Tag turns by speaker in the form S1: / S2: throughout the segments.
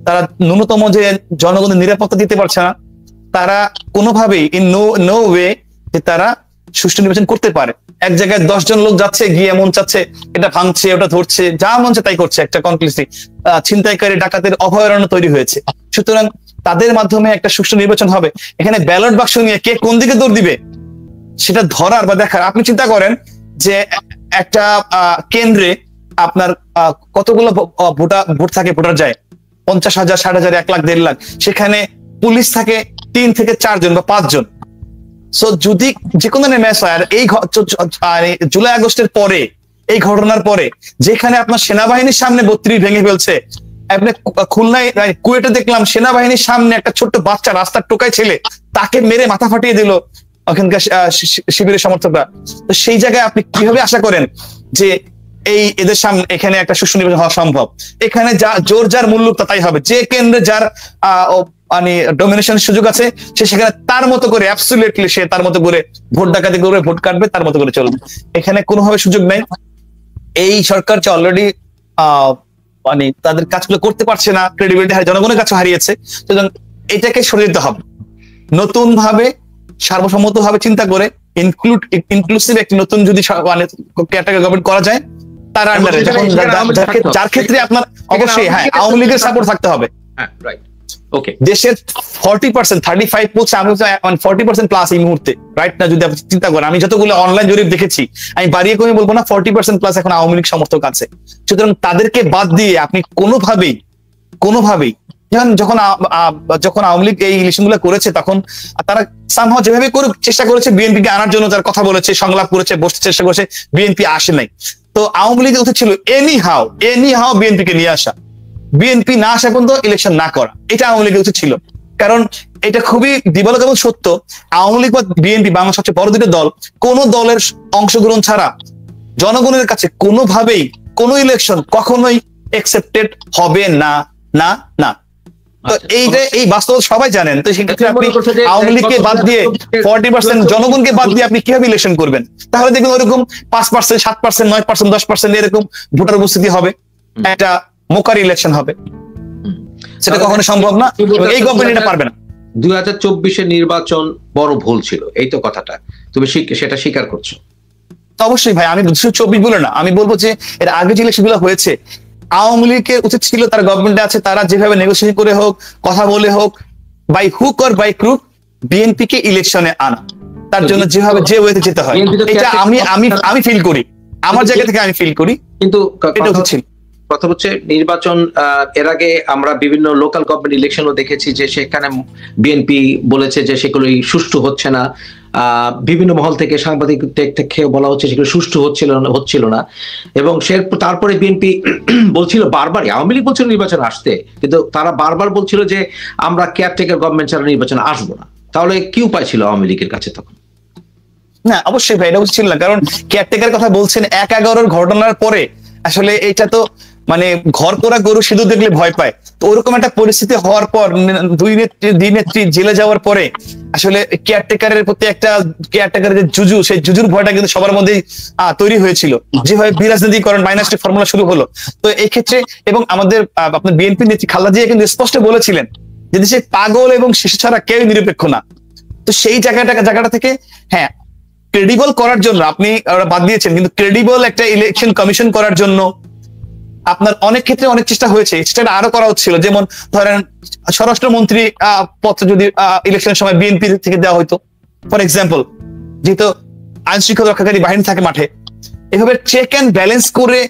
S1: তারা ন্যূনতম যে জনগণের নিরাপত্তা দিতে পারছে না, তারা কোনোভাবেই ইন নো ওয়ে যে তারা সুষ্ঠু নির্বাচন করতে পারে। এক জায়গায় 10 জন লোক যাচ্ছে, গিয়ে মন চাচ্ছে এটা ভাঙছে, ওটা ধরছে, যা মন চায় তাই করছে, একটা কনক্লুসিভ ছিনতাইকারী ডাকাতের অভয়ারণ্য তৈরি হয়েছে। সুতরাং তাদের মাধ্যমে একটা সুষ্ঠু নির্বাচন হবে। এখানে ব্যালট বাক্স নিয়ে কে কোন দিকে দৌড় দিবে সেটা ধরার বা দেখার। আপনি চিন্তা করেন যে একটা কেন্দ্রে আপনার কতগুলো ভোট থাকে, ভোটার যায় 50,000, 60,000, 1 লাখ, 1.5 লাখ, সেখানে পুলিশ থাকে 3 থেকে 4 জন বা 5 জন। সো যদি যে কোনো ম্যাচ হয়, আর এই জুলাই আগস্টের পরে, এই ঘটনার পরে যেখানে আপনার সেনাবাহিনীর সামনে 32 ভেঙে ফেলছে, আপনি খুলনায় কুয়েটে দেখলাম সেনাবাহিনীর সামনে একটা ছোট্ট বাচ্চা রাস্তার টোকায় ছেলে, তাকে মেরে মাথা ফাটিয়ে দিল ওখানকার শিবিরের সমর্থকরা। তো সেই জায়গায় আপনি কিভাবে আশা করেন যে এদের সামনে এখানে একটা সুষ্ঠু নির্বাচন হওয়া সম্ভব? এখানে যা জোর যার মূল্য তাই হবে। যে কেন্দ্রে যার মানে ডমিনেশনের সুযোগ আছে, সে সেখানে তার মতো করে অ্যাবসলিউটলি সে তার মতো করে ভোট ডাকাতি করবে, ভোট কাটবে, তার মতো করে চলবে। এখানে কোনোভাবে সুযোগ নাই। এই সরকার যে অলরেডি মানে তাদের কাজগুলো করতে পারছে না, ক্রেডিবিলিটি জনগণের কাছে হারিয়েছে। সুতরাং এটাকে সরিয়ে দিতে হবে, নতুন ভাবে সার্বসম্মত ভাবে চিন্তা করে ইনক্লুসিভ একটি নতুন যদি মানে ক্যাটাগরি গভর্নমেন্ট করা যায়, তার আন্ডারে যার ক্ষেত্রে আপনার অবশ্যই আওয়ামী লীগের সাপোর্ট থাকতে হবে। দেশের 40%, 35 বলছে, আমি 40% প্লাস এই মুহূর্তে রাইট না। যদি আপনি চিন্তা করেন, আমি যতগুলো অনলাইন জরিপ দেখেছি, আমি বাড়িয়ে কমে বলবো না, 40% প্লাস এখন আওয়ামী লীগ সমর্থক আছে। সুতরাং তাদেরকে বাদ দিয়ে আপনি কোনোভাবেই যখন আওয়ামী লীগ এই ইলেকশন গুলো করেছে, তখন তারা সামহাও যেভাবে চেষ্টা করেছে বিএনপিকে আনার জন্য, তার কথা বলেছে, সংলাপ করেছে, বসতে চেষ্টা করেছে, বিএনপি আসে নাই। তো আওয়ামী লীগের উচিত ছিল এনিহাও বিএনপিকে নিয়ে আসা, বিএনপি না আসা পর্যন্ত ইলেকশন না করা, এটা আওয়ামী লীগের উচিত ছিল। কারণ এটা খুবই দিবালোক এবং সত্য, আওয়ামী লীগ বা বিএনপি বাংলার সবচেয়ে বড় দুটো দল, কোন দলের অংশগ্রহণ ছাড়া জনগণের কাছে কোনোভাবেই কোনো ইলেকশন কখনোই একসেপ্টেড হবে না। তো এই বাস্তব সবাই জানেন। তো সেক্ষেত্রে আপনি আওয়ামী লীগকে বাদ দিয়ে 40% জনগণকে বাদ দিয়ে আপনি কিভাবে ইলেকশন করবেন? তাহলে দেখবেন ওরকম 5%, 7%, 9%, 10% এরকম ভোটার উপস্থিতি হবে, একটা মোকার ইলেকশন হবে। সেটা কখনো সম্ভব না, এই গভর্নমেন্ট এটা পারবে না।
S2: 2024-এর নির্বাচন বড় ভুল ছিল, এই তো কথাটা তুমি সেটা স্বীকার করছো?
S1: অবশ্যই ভাই, আমি 2024 বলে না, আমি বলবো যে এর আগে যে ইলেকশন গুলো হয়েছে, আওয়ামী লীগের উচিত ছিল, তারা গভর্নমেন্টে আছে, তারা যেভাবে নেগোসিয়েশন করে হোক, কথা বলে হোক, by hook or by crook BNP কে ইলেকশনে আনা, তার জন্য যেভাবে যে ওয়েতে যেতে হয়, এটা আমি ফিল করি, আমার জায়গা থেকে আমি ফিল করি। কিন্তু এটা উচিত ছিল।
S2: কথা হচ্ছে নির্বাচন, এর আগে আমরা বিভিন্ন লোকাল গভর্নমেন্ট ইলেকশনও দেখেছি যে সেখানে বিএনপি বলেছে যে সেগুলোই সুষ্ঠু হচ্ছে না, বিভিন্ন মহল থেকে সাংবাদিক থেকে বলা হচ্ছে সেগুলো সুষ্ঠু হচ্ছিল না, এবং তারপরে বিএনপি বলছিল বারবার, আওয়ামী লীগ বলছিল নির্বাচন আসতে, কিন্তু তারা বারবার বলছিল যে আমরা কেয়ারটেকার গভর্নমেন্ট ছাড়া নির্বাচন আসবো না। তাহলে কি উপায় ছিল আওয়ামী লীগের কাছে তখন?
S1: না, অবশ্যই ভাই, এটা উচিত ছিল না। কারণ কেয়ারটেকার কথা বলছেন 1/11 ঘটনার পরে, আসলে এটা তো মানে ঘর করা গরু সিঁদুর দেখলে ভয় পায়। তো ওরকম একটা পরিস্থিতি হওয়ার পর, দুই নেত্রী জেলে যাওয়ার পরে, আসলে কেয়ারটেকারের প্রতি একটা কেয়ারটেকারের যে জুজু, সেই জুজুর ভয়টা কিন্তু সবার মধ্যেই তৈরি হয়েছিল, যেভাবে বিরাজনীতিকরণ মাইনাসটি ফর্মুলা শুরু হলো। তো এই ক্ষেত্রে, এবং আমাদের আপনার বিএনপি নেত্রী খালেদা জিয়া কিন্তু স্পষ্ট বলেছিলেন যে দেশে পাগল এবং শিশু ছাড়া কেউ নিরপেক্ষ না। তো সেই জায়গাটা থেকে ক্রেডিবল করার জন্য আপনি বাদ দিয়েছেন, কিন্তু ক্রেডিবল একটা ইলেকশন কমিশন করার জন্য আপনার অনেক ক্ষেত্রে অনেক চেষ্টা হয়েছে, সেটা আরো করা হচ্ছিল। যেমন ধরেন স্বরাষ্ট্রমন্ত্রী পদ যদি ইলেকশনের সময় বিএনপি থেকে দেওয়া হইতো, ফর এক্সাম্পল, যেহেতু আইন শৃঙ্খলা রক্ষাকারী বাহিনী থাকে মাঠে, এভাবে চেক অ্যান্ড ব্যালেন্স করে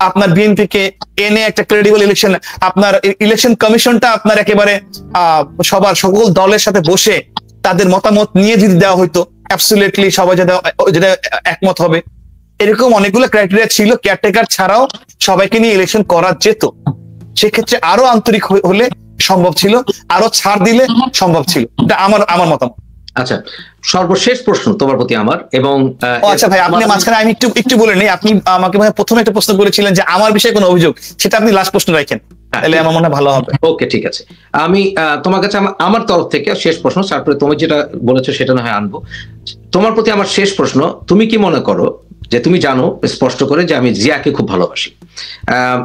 S1: আপনার বিএনপি কে এনে একটা ক্রেডিবল ইলেকশন, আপনার ইলেকশন কমিশনটা আপনার একেবারে সকল দলের সাথে বসে তাদের মতামত নিয়ে যদি দেওয়া হইতো, অ্যাবসলিউটলি সবাই যেটা একমত হবে, এরকম অনেকগুলো ক্রাইটেরিয়া ছিল। কেয়ারটেকার ছাড়াও সবাইকে নিয়ে ইলেকশন করা যেত, সেক্ষেত্রে আরো আন্তরিক হলে সম্ভব ছিল, আরো ছাড় দিলে সম্ভব ছিল। এটা আমার মতামত।
S2: আচ্ছা, সর্বশেষ প্রশ্ন তোমার প্রতি আমার, এবং
S1: আচ্ছা ভাই, আপনি মাঝখানে আমি একটু বলে নেই, আপনি আমাকে প্রথমে একটা প্রশ্ন করেছিলেন যে আমার বিষয়ে কোনো অভিযোগ, সেটা আপনি লাস্ট প্রশ্ন রাখেন, তাহলে আমার মনে হয় ভালো হবে।
S2: ওকে, ঠিক আছে। আমি তোমার কাছে আমার তরফ থেকে শেষ প্রশ্ন, তারপরে তুমি যেটা বলেছো সেটা না হয় আনবো। তোমার প্রতি আমার শেষ প্রশ্ন, তুমি কি মনে করো যে তুমি জানো স্পষ্ট করে যে আমি জিয়াকে খুব ভালোবাসি,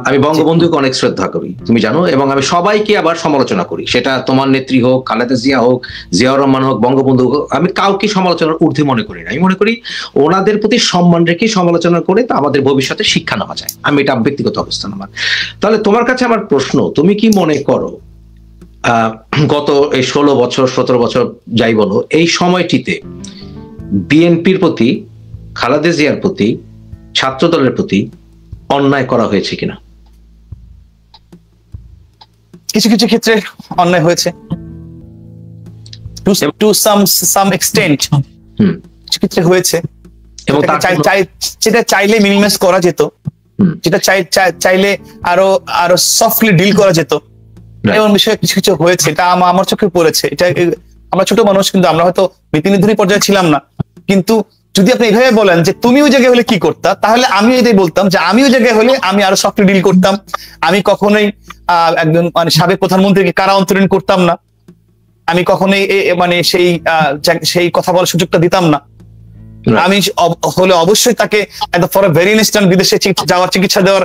S2: আমি বঙ্গবন্ধুকে অনেক শ্রদ্ধা করি, তুমি জানো, এবং আমি সবাইকে আবার সমালোচনা করি, সেটা তোমার নেত্রী হোক, খালেদা জিয়া হোক, জিয়াউর রহমান হোক, বঙ্গবন্ধু হোক, আমি কাউকে সমালোচনার ঊর্ধ্বে মনে করি না। আমি মনে করি ওনাদের প্রতি সম্মান রেখে সমালোচনা করে তা আমাদের ভবিষ্যতে শিক্ষা নেওয়া যায়। আমি এটা ব্যক্তিগত অবস্থান আমার। তাহলে তোমার কাছে আমার প্রশ্ন, তুমি কি মনে করো গত এই 16 বছর 17 বছর যাই বলো, এই সময়টিতে বিএনপির প্রতি, খালেদা জিয়ার প্রতি, ছাত্র দলের প্রতি অন্যায় করা হয়েছে কিনা?
S1: কিছু কিছু ক্ষেত্রে অন্যায় হয়েছে, টু সাম এক্সটেন্ট কিছু ক্ষেত্রে হয়েছে, এবং সেটা চাইলে মিনিমাইজ করা যেত, যেটা চাইলে আরো সফটলি ডিল করা যেত, এমন বিষয়ে কিছু কিছু হয়েছে। এটা আমার চোখে পড়েছে। এটা আমরা ছোট মানুষ, কিন্তু আমরা হয়তো নীতি নির্ধারণী পর্যায়ে ছিলাম না। কিন্তু যদি আপনি এইভাবে বলেন যে তুমি ওই জায়গায় হলে কি করতা, তাহলে আমি এটাই বলতাম যে আমি ওই জায়গায় হলে আমি আরো সফটলি ডিল করতাম। আমি কখনোই একজন মানে সাবেক প্রধানমন্ত্রীকে কারা অন্তরীণ করতাম না, আমি কখনোই মানে সেই কথা বলার সুযোগটা দিতাম না। আমি হলে অবশ্যই তাকে ফর এ ভেরি ইনস্ট্যান্ট বিদেশে যাওয়ার, চিকিৎসা দেওয়ার,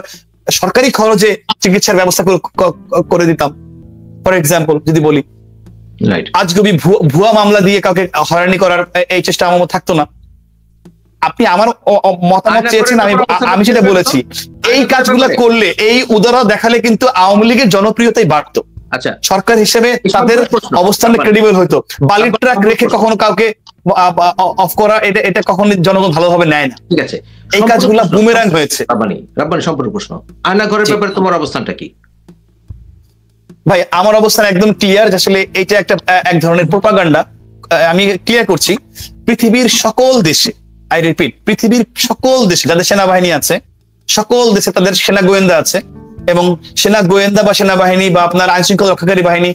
S1: সরকারি খরচে চিকিৎসার ব্যবস্থা করে দিতাম, ফর এক্সাম্পল যদি বলি। আজগবি ভুয়া মামলা দিয়ে কাউকে হয়রানি করার এই চেষ্টা আমার মধ্যে থাকতো না। আপনি আমার মতামত চেয়েছেন, আমি সেটা বলেছি। এই কাজগুলো করলে, এই উদাহরণ দেখালে কিন্তু আওয়ামী লীগের জনপ্রিয়তাই বাড়তো।
S2: আচ্ছা,
S1: সরকার হিসেবে তাদের অবস্থান ক্রেডিবল হইতো। বালির ট্রাক রেখে কখনো কাউকে অফ করা, এটা কখনো জনগণ ভালোভাবে নেয় না।
S2: ঠিক আছে,
S1: এই কাজগুলো বুমেরাং হয়েছে।
S2: রাব্বানি সম্পূর্ণ প্রশ্ন, আয়না ঘরের ব্যাপারে তোমার অবস্থানটা কি?
S1: ভাই, আমার অবস্থান একদম ক্লিয়ার। আসলে এটা এক ধরনের প্রোপাগান্ডা। আমি ক্লিয়ার করছি, পৃথিবীর সকল দেশে, আই রিপিট, পৃথিবীর সকল দেশে যাদের সেনাবাহিনী আছে, সকল দেশে তাদের সেনা গোয়েন্দা আছে, এবং সেনা গোয়েন্দা বা সেনাবাহিনী বা আপনার আইন শৃঙ্খলা রক্ষাকারী বাহিনী,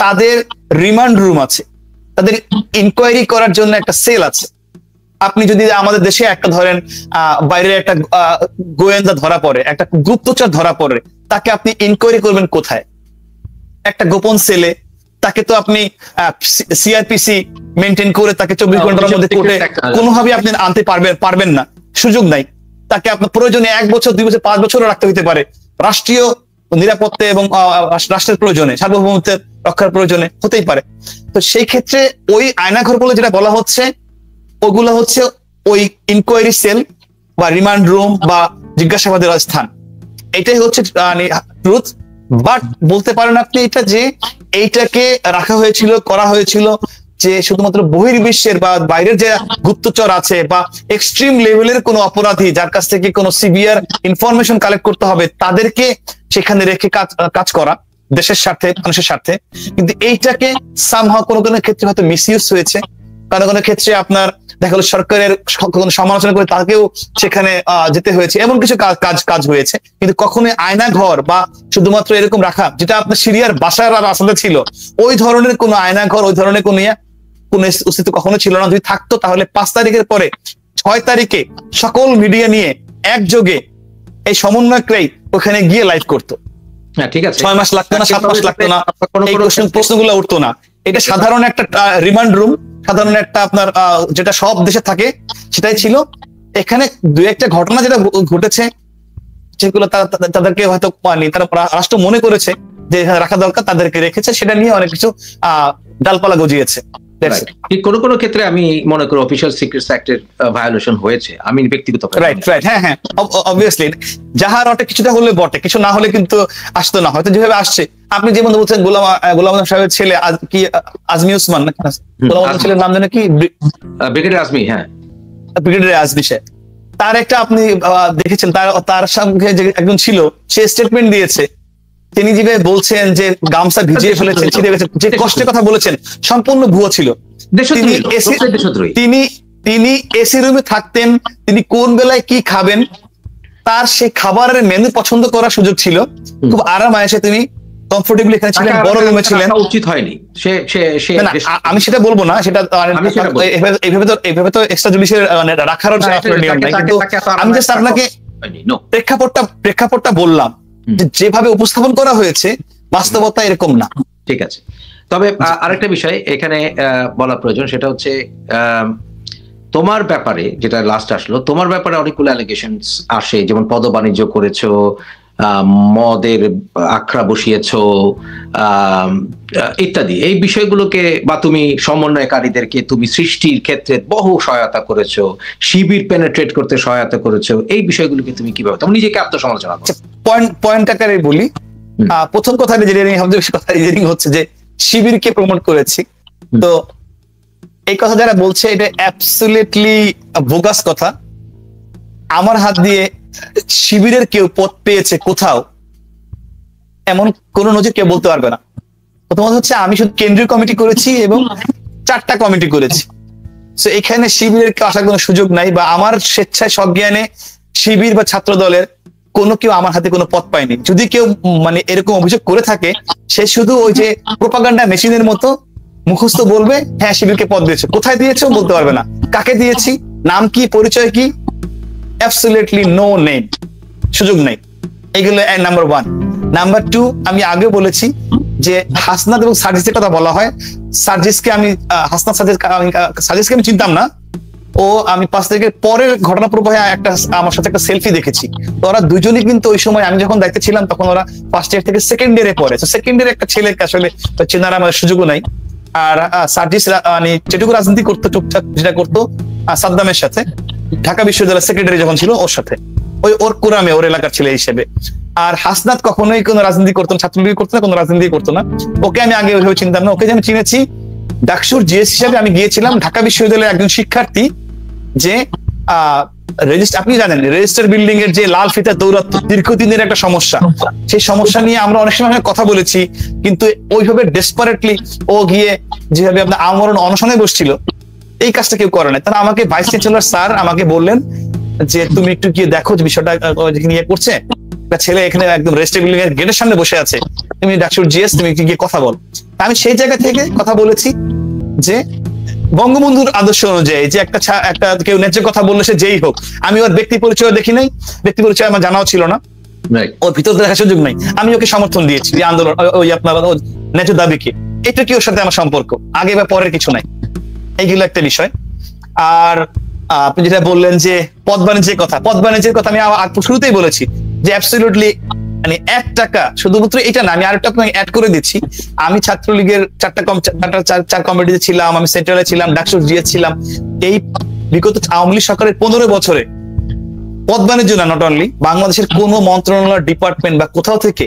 S1: তাদের রিমান্ড রুম আছে, তাদের ইনকোয়ারি করার জন্য একটা সেল আছে। আপনি যদি আমাদের দেশে একটা ধরেন বাইরের একটা গোয়েন্দা ধরা পড়ে, একটা গুপ্তচর ধরা পড়ে, তাকে আপনি ইনকোয়ারি করবেন কোথায়? একটা গোপন সেলে। তাকে তো আপনি সিআরপিসি মেনটেন করে তাকে 24 ঘন্টার মধ্যে কোর্টে কোনোভাবে আপনি আনতে পারবেন না, সুযোগ নাই। তাকে আপনার প্রয়োজনে 1 বছর 2 বছর 5 বছরও রাখতে হতে পারে, রাষ্ট্রীয় নিরাপত্তা এবং রাষ্ট্রের প্রয়োজনে, সার্বভৌমত্বের রক্ষার প্রয়োজনে হতেই পারে। তো সেই ক্ষেত্রে ওই আয়নাঘর বলে যেটা বলা হচ্ছে, ওগুলো হচ্ছে ওই ইনকোয়ারি সেল বা রিমান্ড রুম বা জিজ্ঞাসাবাদের স্থান। এটাই হচ্ছে ট্রুথ। বাট বলতে পারেন আপনি এটা যে এইটাকে রাখা হয়েছিল, করা হয়েছিল যে শুধুমাত্র বহির্বিশ্বের বা বাইরের যে গুপ্তচর আছে বা এক্সট্রিম লেভেলের কোনো অপরাধী যার কাছ থেকে কোনো সিভিয়ার ইনফরমেশন কালেক্ট করতে হবে, তাদেরকে সেখানে রেখে কাজ করা দেশের স্বার্থে, মানুষের স্বার্থে। কিন্তু এইটাকে সামহাও কোনো কোনো ক্ষেত্রে হয়তো মিসইউজ হয়েছে। কোনো কোনো ক্ষেত্রে আপনার দেখা গেল সরকারের সমালোচনা করে তাকেও সেখানে যেতে হয়েছে, এমন কিছু কাজ হয়েছে। কিন্তু কখনোই আয়না ঘর বা শুধুমাত্র এরকম রাখা, যেটা আপনার সিরিয়ার বাসার আসাদে ছিল, ওই ধরনের কোনো আয়না ঘর, ওই ধরনের কোনো অস্তিত্ব কখনো ছিল না। যদি থাকতো তাহলে 5 তারিখের পরে 6 তারিখে সকল মিডিয়া নিয়ে একযোগে এই সমন্বয়করাই ওখানে গিয়ে লাইভ করতো।
S2: ঠিক আছে,
S1: 6 মাস লাগতো না, 7 মাস লাগতো না, এই প্রশ্নগুলো উঠতো না। এটা সাধারণ একটা রিমান্ড রুম, সাধারণ একটা আপনার যেটা সব দেশে থাকে সেটাই ছিল। এখানে 2-1টা ঘটনা যেটা ঘটেছে, সেগুলো তাদেরকে হয়তো তারা রাষ্ট্র মনে করেছে যে এখানে রাখা দরকার, তাদেরকে রেখেছে, সেটা নিয়ে অনেক কিছু ডালপালা গজিয়েছে।
S2: কোনো কোনো ক্ষেত্রে আমি মনে করি অফিশিয়াল সিক্রেটস অ্যাক্টের ভায়োলেশন হয়েছে, আমি ব্যক্তিগত।
S1: রাইট, হ্যাঁ, অবভিয়াসলি যাহার ওটা কিছুটা হলে বটে, কিছু না হলে কিন্তু আসতো না। হয়তো যেভাবে আসছে, আপনি যেমন বলছেন গোলাম আজম সাহেবের ছেলে কি আজমি ওসমান, গোলাম আজম ছেলের নাম জানে কি,
S2: ব্রিগেডিয়ার আজমি। হ্যাঁ,
S1: ব্রিগেডিয়ার আজমি সাহেব, তার একটা আপনি দেখেছেন, তার সঙ্গে যে একজন ছিল, সে স্টেটমেন্ট দিয়েছে। তিনি যেভাবে বলছেন যে গামছা ভিজিয়ে ফেলেছেন, যে কষ্টের কথা বলেছেন, সম্পূর্ণ ভুয়ো ছিল। তিনি এসি রুমে থাকতেন, তিনি কোন বেলায় কি খাবেন তার সেই খাবারের মেনু পছন্দ করার সুযোগ ছিল। খুব আরাম আয়েসে তিনি কমফোর্টেবলি এখানে ছিলেন, বড় রুমে ছিলেন।
S2: উচিত হয়নি,
S1: আমি সেটা বলবো না, সেটা এইভাবে তো এক্সট্রা জুডিশিয়াল রাখার নিয়ম নাই। কিন্তু আমি জাস্ট আপনাকে প্রেক্ষাপটটা বললাম, যেভাবে উপস্থাপন করা হয়েছে বাস্তবতা এরকম না।
S2: ঠিক আছে, তবে আরেকটা বিষয় এখানে বলা প্রয়োজন, সেটা হচ্ছে তোমার ব্যাপারে যেটা লাস্ট আসলো, তোমার ব্যাপারে অনেকগুলো অ্যালিগেশনস আসে, যেমন পদবাণিজ্য করেছো, মদের আখড়া বসিয়েছো, ইত্যাদি। এই বিষয়গুলোকে বা তুমি সমন্বয়কারীদেরকে তুমি সৃষ্টির ক্ষেত্রে বহু সহায়তা করেছো, শিবির পেনেট্রেট করতে সহায়তা করেছো, এই বিষয়গুলোকে তুমি কিভাবে তুমি নিজেকে আত্মসমালোচনা করো?
S1: পয়েন্ট আকারে বলি। প্রথম কথা ইঞ্জিনিয়ারিং, সবচেয়ে বেশি কথা ইঞ্জিনিয়ারিং হচ্ছে যে শিবিরকে প্রমোট করেছি। তো এই কথা যারা বলছে এটা অ্যাবসলিউটলি বোগাস কথা। আমার হাত দিয়ে শিবিরের কেউ পদ পেয়েছে কোথাও, এমন কোন নজির কেউ বলতে পারবে না। প্রথমত হচ্ছে আমি শুধু কেন্দ্রীয় কমিটি করেছি এবং 4টা কমিটি করেছি। তো এখানে শিবিরের কেউ আসার কোনো সুযোগ নাই, বা আমার স্বেচ্ছায় সজ্ঞানে শিবির বা ছাত্র দলের কোনো কেউ আমার হাতে কোনো পদ পায়নি। যদি কেউ মানে এরকম অভিযোগ করে থাকে, সে শুধু ওই যে প্রোপাগান্ডা মেশিনের মতো মুখস্থ বলবে হ্যাঁ শিবিরকে পদ দিয়েছে, কোথায় দিয়েছে বলতে পারবে না, কাকে দিয়েছি, নাম কি, পরিচয় কি, অ্যাবসলিউটলি নো নেম, সুযোগ নেই। এগুলো নাম্বার 1। নাম্বার 2, আমি আগে বলেছি যে হাসনাত এবং সার্জিসের কথা বলা হয়। সার্জিসকে আমি সার্জিসকে আমি চিনতাম না। আমি 5 তারিখের পরের ঘটনা প্রবাহে আমার সাথে একটা সেলফি দেখেছি। তো ওরা দুজনই কিন্তু ওই সময় আমি যখন দায়িত্বে ছিলাম তখন ওরা ফার্স্ট ইয়ার থেকে সেকেন্ড ইয়ারে পড়ে। তো সেকেন্ড ইয়ারে একটা ছেলেকে আসলে চেনার আমাদের সুযোগও নাই। আর সার্জিস মানে যেটুকু রাজনীতি করতো টুকটাক যেটা করতো সাদ্দামের সাথে, ঢাকা বিশ্ববিদ্যালয়ের সেক্রেটারি যখন ছিল ওর সাথে, ওর কুরামে ওর এলাকার ছেলে হিসেবে। আর হাসনাত কখনোই কোনো রাজনীতি করতো না, ছাত্রলীগ করতো না, কোনো রাজনীতি করতো না। ওকে আমি আগে ওইভাবে চিনতাম না। ওকে যে আমি চিনেছি ডাকসুর জিএস হিসেবে আমি গিয়েছিলাম ঢাকা বিশ্ববিদ্যালয়ের একজন শিক্ষার্থী যে আপনি জানেন রেজিস্টার বিল্ডিং এর যে লাল ফিতা দৌরাত্ম দীর্ঘদিনের একটা সমস্যা, সেই সমস্যা নিয়ে আমরা অনেক সময় কথা বলেছি, কিন্তু ওইভাবে ডেসপারেটলি ও গিয়ে যেভাবে আপনার আমরণ অনশনে বসছিল, এই কাজটা কেউ করে না। তারা আমাকে ভাইস চ্যান্সেলর স্যার আমাকে বললেন যে তুমি একটু গিয়ে দেখো যে বিষয়টা নিয়ে করছে, একটা ছেলে এখানে একদম রেজিস্টার বিল্ডিং এর গেটের সামনে বসে আছে, তুমি ডাকসুর জিএস, তুমি গিয়ে কথা বল। আমি সেই জায়গা থেকে কথা বলেছি যে বঙ্গবন্ধুর আদর্শ অনুযায়ী যে একটা কেউ ন্যায্য কথা বললে সে যেই হোক, আমি ওর ব্যক্তি পরিচয় দেখি নাই, ব্যক্তি পরিচয় আমার জানাও ছিল না, ওর ভিতর দেখার সুযোগ নাই, আমি ওকে সমর্থন দিয়েছি আন্দোলন ওই আপনার ন্যায্য দাবিকে। এটা কি ওর সাথে আমার সম্পর্ক, আগে বা পরের কিছু নাই, এইগুলো একটা বিষয়। আর আপনি যেটা বললেন যে পদ বাণিজ্যের কথা আমি শুরুতেই বলেছি যে অ্যাবসলিউটলি মানে 1 টাকা শুধুমাত্র এটা না, আমি আরেকটা আপনাকে অ্যাড করে দিচ্ছি। আমি ছাত্রলীগের 4 কমিটিতে ছিলাম, আমি সেন্ট্রালে ছিলাম, ডাকসুর জিএস ছিলাম। এই বিগত আওয়ামী লীগ সরকারের 15 বছরে পদ বাণিজ্য না, নট অনলি বাংলাদেশের কোন মন্ত্রণালয়, ডিপার্টমেন্ট বা কোথাও থেকে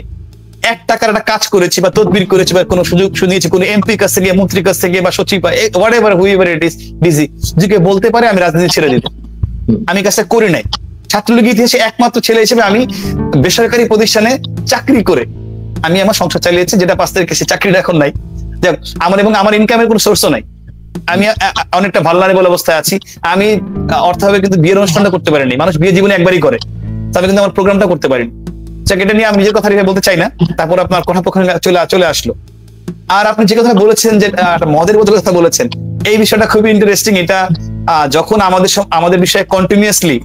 S1: 1 টাকার একটা কাজ করেছি বা তদবির করেছি বা কোনো সুযোগ শুনিয়েছি কোনো এমপির কাছ থেকে, মন্ত্রীর কাছ থেকে বা সচিব বা whatever whoever it is DG, যদি বলতে পারে আমি রাজনীতি ছেড়ে দিব, আমি কাজটা করি নাই। ছাত্রলীগের ইতিহাসে একমাত্র ছেলে হিসেবে আমি বেসরকারি প্রতিষ্ঠানে চাকরি করে আমি আমার সংসার চালিয়েছি, যেটা 5 তারিখে সে চাকরিটা এখন নাই। দেখ আমার ইনকামের কোনো সোর্সও নাই, আমি অনেকটা ভালনারেবল অবস্থায় আছি। আমি অর্থাভাবে কিন্তু বিয়ের অনুষ্ঠানটা করতে পারিনি, মানুষ বিয়ে জীবনে একবারই করে, তবে কিন্তু আমার প্রোগ্রামটা করতে পারিনি। এটা নিয়ে আমি নিজের কথা বলতে চাই না, তারপর আপনার কথা চলে আসলো। আর আপনি যে কথা বলেছেন যে মদের বদলে কথা বলেছেন, এই বিষয়টা খুবই ইন্টারেস্টিং। এটা যখন আমাদের বিষয়ে কন্টিনিউয়াসলি,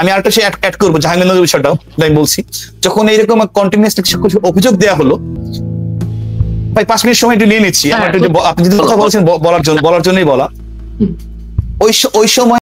S1: আমি আরেকটা সে অ্যাড করবো জাহাঙ্গীরনগর বিষয়টাও আমি বলছি, যখন এইরকম কন্টিনিউয়াসলি অভিযোগ দেওয়া হলো, ভাই 5 মিনিট সময় একটু নিয়ে নিচ্ছি, আপনি যদি কথা বলছেন বলার জন্যই বলা, ওই সময়